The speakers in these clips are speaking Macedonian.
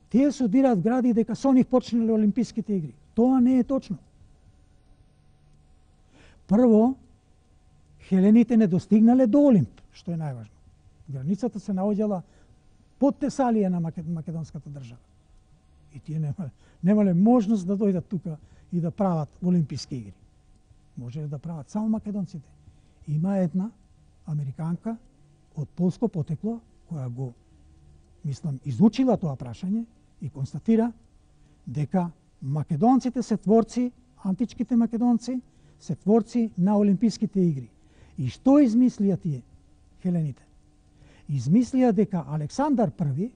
тие судираат гради дека со нив почнале Олимписките игри. Тоа не е точно. Прво, хелените не достигнале до Олимп, што е најважно. Границата се наоѓала под Тесалија на македонската држава. И тие немале можност да дојдат тука и да прават Олимписки игри. Можеле да прават само македонците. Има една американка од полско потекло која го, мислам, изучила тоа прашање и констатира дека македонците се творци, античките македонци се творци на Олимписките игри. И што измислија тие хелените? Измислија дека Александар I,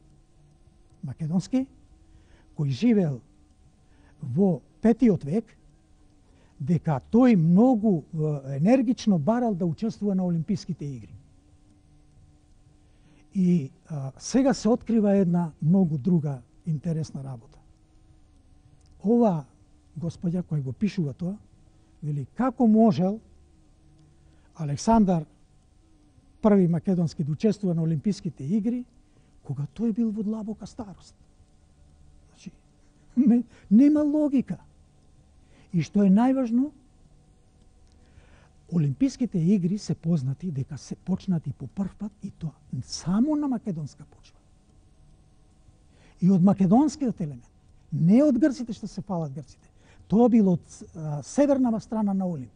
македонски, кој живеел во 5 век, дека тој многу енергично барал да учествува на Олимписките игри. И сега се открива една многу друга интересна работа. Ова господја која го пишува тоа, вели како можел Александар I македонски да учествува на Олимписките игри, кога тој бил во длабока старост. Значи, нема логика. И што е најважно, Олимписките игри се познати дека се почнати по прв пат и тоа само на македонска почва. И од македонскиот елемент, не од грците што се фалат грците. Тоа било од северната страна на Олимп.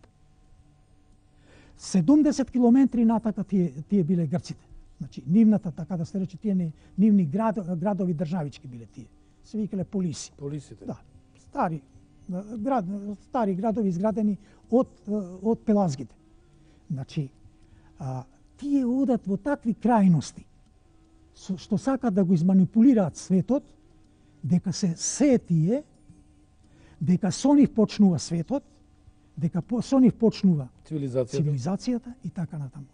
70 километри натака тие биле грците. Значи, нивната, така да се рече, тие нивни градови државички биле тие. Се викале полиси. Полисите? Да, стари градови изградени од пелазгите. Значи, тие одат во такви крајности, што сакат да го изманипулираат светот, дека се тие, дека со нив почнува светот, дека со нив почнува цивилизацијата и така натаму.